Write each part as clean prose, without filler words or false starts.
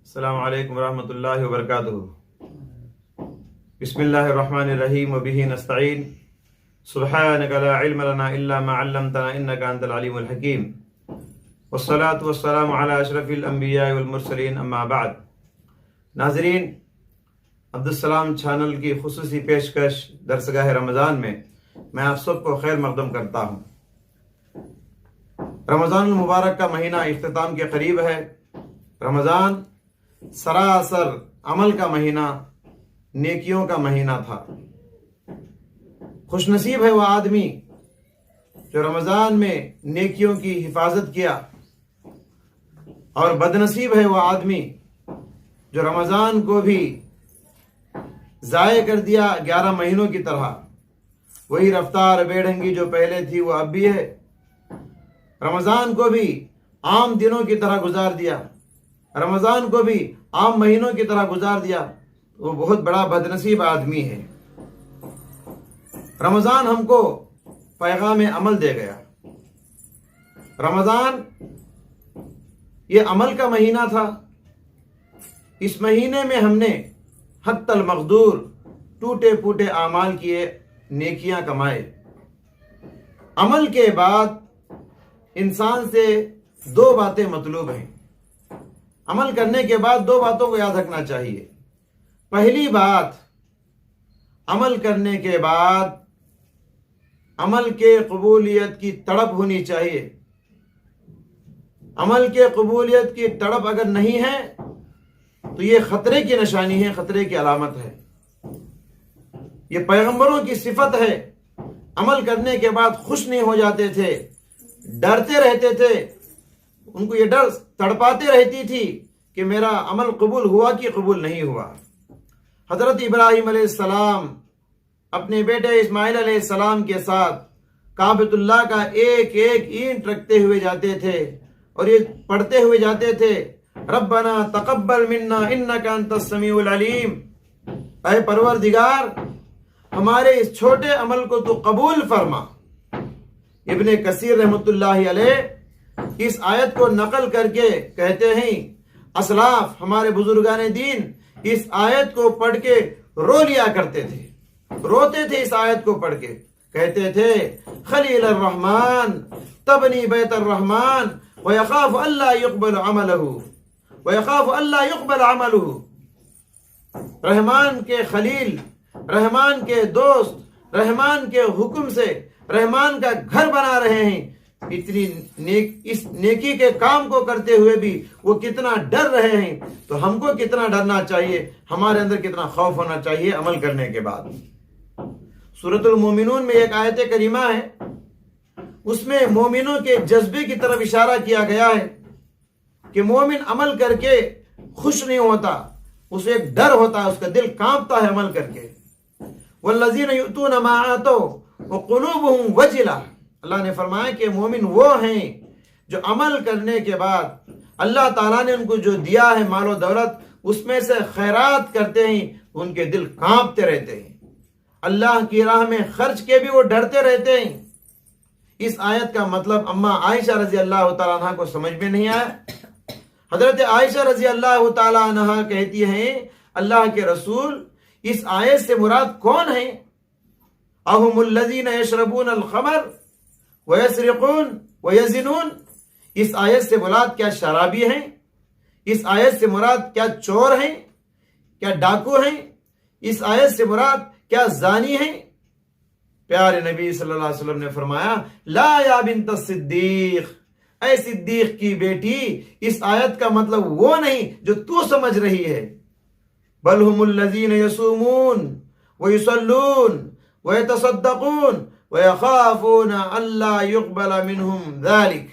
السلام علیکم ورحمۃ اللہ وبرکاتہ۔ بسم اللہ الرحمن الرحیم وبہ نستعین سبحانک لا علم لنا الا ما علمتنا انک انت العلیم الحکیم والصلاة والسلام علی اشرف الانبیاء والمرسلین اما بعد۔ ناظرین، عبدالسلام چینل کی خصوصی پیشکش درسگاہ رمضان میں میں آپ سب کو خیر مقدم کرتا ہوں۔ رمضان المبارک کا مہینہ اختتام کے قریب ہے۔ رمضان سراسر عمل کا مہینہ، نیکیوں کا مہینہ تھا۔ خوش نصیب ہے وہ آدمی جو رمضان میں نیکیوں کی حفاظت کیا، اور بد نصیب ہے وہ آدمی جو رمضان کو بھی ضائع کر دیا 11 مہینوں کی طرح۔ وہی رفتار بے ڈھنگی جو پہلے تھی وہ اب بھی ہے۔ رمضان کو بھی عام دنوں کی طرح گزار دیا، رمضان کو بھی عام مہینوں کی طرح گزار دیا۔ وہ بہت بڑا بد نصیب آدمی ہے۔ رمضان ہم کو پیغام عمل دے گیا۔ رمضان یہ عمل کا مہینہ تھا۔ اس مہینے میں ہم نے حتی المقدور ٹوٹے پوٹے اعمال کیے، نیکیاں کمائے۔ عمل کے بعد انسان سے 2 باتیں مطلوب ہیں۔ عمل کرنے کے بعد 2 باتوں کو یاد رکھنا چاہیے۔ پہلی بات، عمل کرنے کے بعد عمل کے قبولیت کی تڑپ ہونی چاہیے۔ عمل کے قبولیت کی تڑپ اگر نہیں ہے تو یہ خطرے کی نشانی ہے، خطرے کی علامت ہے۔ یہ پیغمبروں کی صفت ہے۔ عمل کرنے کے بعد خوش نہیں ہو جاتے تھے، ڈرتے رہتے تھے۔ ان کو یہ ڈر تڑپاتے رہتی تھی کہ میرا عمل قبول ہوا کہ قبول نہیں ہوا۔ حضرت ابراہیم علیہ السلام اپنے بیٹے اسماعیل علیہ السلام کے ساتھ کعبۃ اللہ کا ایک ایک اینٹ رکھتے ہوئے جاتے تھے اور یہ پڑھتے ہوئے جاتے تھے، ربنا تقبل منا انک انت السمیع العلیم۔ اے پروردگار، ہمارے اس چھوٹے عمل کو تو قبول فرما۔ ابن کثیر رحمۃ اللہ علیہ اس آیت کو نقل کر کے کہتے ہیں، اسلاف ہمارے بزرگان دین اس آیت کو پڑھ کے رو لیا کرتے تھے، روتے تھے اس آیت کو پڑھ کے۔ کہتے تھے، خلیل الرحمن تبنی بیت الرحمن ویخاف اللہ یقبل عملہ ویخاف اللہ یقبل عملہ۔ رحمان کے خلیل، رحمان کے دوست، رحمان کے حکم سے رحمان کا گھر بنا رہے ہیں۔ اتنی اس نیکی کے کام کو کرتے ہوئے بھی وہ کتنا ڈر رہے ہیں، تو ہم کو کتنا ڈرنا چاہیے، ہمارے اندر کتنا خوف ہونا چاہیے عمل کرنے کے بعد۔ سورۃ المومنون میں ایک آیت کریمہ ہے، اس میں مومنوں کے جذبے کی طرف اشارہ کیا گیا ہے کہ مومن عمل کر کے خوش نہیں ہوتا، اسے ایک ڈر ہوتا ہے، اس کا دل کانپتا ہے عمل کر کے۔ والذین یؤتون ما آتوا وقلوبهم وجلہ۔ اللہ نے فرمایا کہ مومن وہ ہیں جو عمل کرنے کے بعد اللہ تعالیٰ نے ان کو جو دیا ہے مال و دولت، اس میں سے خیرات کرتے ہیں، ان کے دل کانپتے رہتے ہیں۔ اللہ کی راہ میں خرچ کے بھی وہ ڈرتے رہتے ہیں۔ اس آیت کا مطلب اما عائشہ رضی اللہ تعالیٰ عنہ کو سمجھ میں نہیں آیا۔ حضرت عائشہ رضی اللہ تعالیٰ عنہ کہتی ہیں، اللہ کے رسول، اس آیت سے مراد کون ہیں؟ اہم الذین یشربون الخمر ویسرقون ویزنون۔ اس آیت سے مراد کیا شرابی ہیں؟ اس آیت سے مراد کیا چور ہیں؟ کیا ڈاکو ہیں؟ اس آیت سے مراد کیا زانی ہیں؟ پیارے نبی صلی اللہ علیہ وسلم نے فرمایا، لا یا بنت الصدیق، اے صدیق کی بیٹی، اس آیت کا مطلب وہ نہیں جو تو سمجھ رہی ہے۔ بل ہم الذین یصومون ویصلون ویتصدقون وَيَخَافُونَ أَلَّا يُقْبَلَ مِنْهُمْ ذَلِكَ۔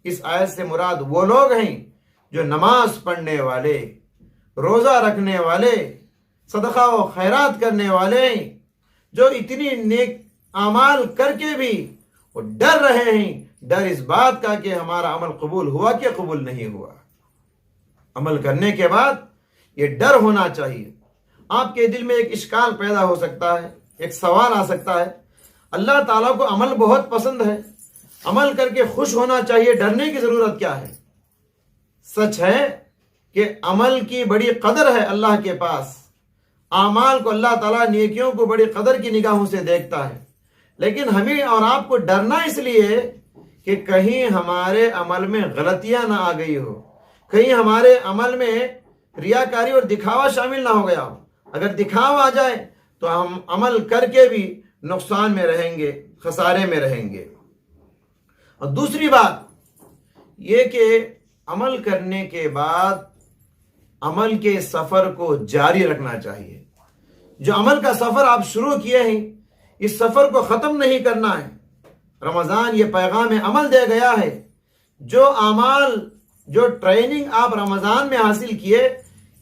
اس آیت سے مراد وہ لوگ ہیں جو نماز پڑھنے والے، روزہ رکھنے والے، صدقہ و خیرات کرنے والے ہیں، جو اتنی نیک اعمال کر کے بھی وہ ڈر رہے ہیں، ڈر اس بات کا کہ ہمارا عمل قبول ہوا کہ قبول نہیں ہوا۔ عمل کرنے کے بعد یہ ڈر ہونا چاہیے۔ آپ کے دل میں ایک اشکال پیدا ہو سکتا ہے، ایک سوال آ سکتا ہے، اللہ تعالیٰ کو عمل بہت پسند ہے، عمل کر کے خوش ہونا چاہیے، ڈرنے کی ضرورت کیا ہے؟ سچ ہے کہ عمل کی بڑی قدر ہے اللہ کے پاس، اعمال کو اللہ تعالیٰ نیکیوں کو بڑی قدر کی نگاہوں سے دیکھتا ہے، لیکن ہمیں اور آپ کو ڈرنا اس لیے کہ کہیں ہمارے عمل میں غلطیاں نہ آ گئی ہو، کہیں ہمارے عمل میں ریاکاری اور دکھاوا شامل نہ ہو گیا ہو۔ اگر دکھاوا آ جائے تو ہم عمل کر کے بھی نقصان میں رہیں گے، خسارے میں رہیں گے۔ اور دوسری بات یہ کہ عمل کرنے کے بعد عمل کے سفر کو جاری رکھنا چاہیے۔ جو عمل کا سفر آپ شروع کیے ہیں، اس سفر کو ختم نہیں کرنا ہے۔ رمضان یہ پیغام عمل دے گیا ہے، جو اعمال، جو ٹریننگ آپ رمضان میں حاصل کیے،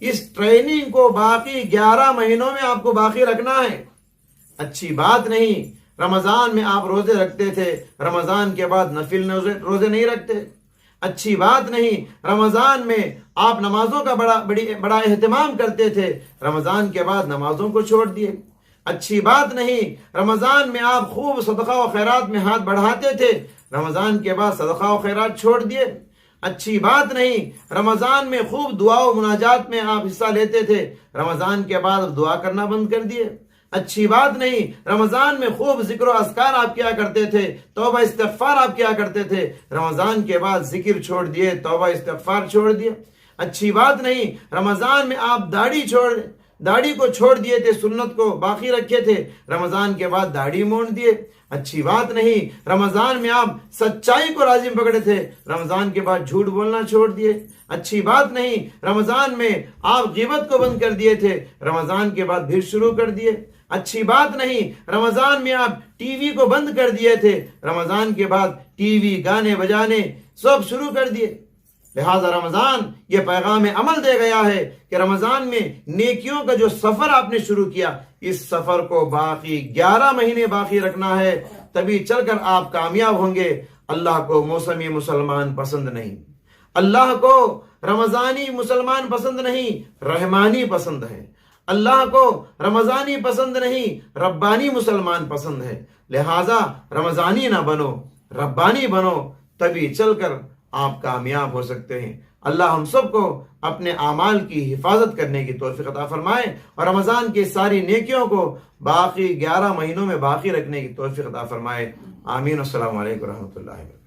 اس ٹریننگ کو باقی 11 مہینوں میں آپ کو باقی رکھنا ہے۔ اچھی بات نہیں رمضان میں آپ روزے رکھتے تھے، رمضان کے بعد نفل روزے نہیں رکھتے۔ اچھی بات نہیں رمضان میں آپ نمازوں کا بڑا اہتمام کرتے تھے، رمضان کے بعد نمازوں کو چھوڑ دیے۔ اچھی بات نہیں رمضان میں آپ خوب صدقہ و خیرات میں ہاتھ بڑھاتے تھے، رمضان کے بعد صدقہ و خیرات چھوڑ دیے۔ اچھی بات نہیں رمضان میں خوب دعا و مناجات میں آپ حصہ لیتے تھے، رمضان کے بعد دعا کرنا بند کر دیے۔ اچھی بات نہیں رمضان میں خوب ذکر و اذکار آپ کیا کرتے تھے، توبہ استغفار آپ کیا کرتے تھے، رمضان کے بعد ذکر چھوڑ دیے، توبہ استغفار چھوڑ دیے۔ اچھی بات نہیں رمضان میں آپ داڑھی کو چھوڑ دیے تھے، سنت کو باقی رکھے تھے، رمضان کے بعد داڑھی مونڈ دیے۔ اچھی بات نہیں رمضان میں آپ سچائی کو لازم پکڑے تھے، رمضان کے بعد جھوٹ بولنا چھوڑ دیے۔ اچھی بات نہیں رمضان میں آپ غیبت کو بند کر دیے تھے، رمضان کے بعد پھر شروع کر دیے۔ اچھی بات نہیں رمضان میں آپ ٹی وی کو بند کر دیے تھے، رمضان کے بعد ٹی وی، گانے بجانے سب شروع کر دیے۔ لہذا رمضان یہ پیغام عمل دے گیا ہے کہ رمضان میں نیکیوں کا جو سفر آپ نے شروع کیا، اس سفر کو باقی 11 مہینے باقی رکھنا ہے، تبھی چل کر آپ کامیاب ہوں گے۔ اللہ کو موسمی مسلمان پسند نہیں، اللہ کو رمضانی مسلمان پسند نہیں، رحمانی پسند ہے۔ اللہ کو رمضانی پسند نہیں، ربانی مسلمان پسند ہے۔ لہذا رمضانی نہ بنو، ربانی بنو، تبھی چل کر آپ کامیاب ہو سکتے ہیں۔ اللہ ہم سب کو اپنے اعمال کی حفاظت کرنے کی توفیق عطا فرمائے اور رمضان کی ساری نیکیوں کو باقی 11 مہینوں میں باقی رکھنے کی توفیق عطا فرمائے۔ آمین۔ السلام علیکم ورحمۃ اللہ وبرکاتہ۔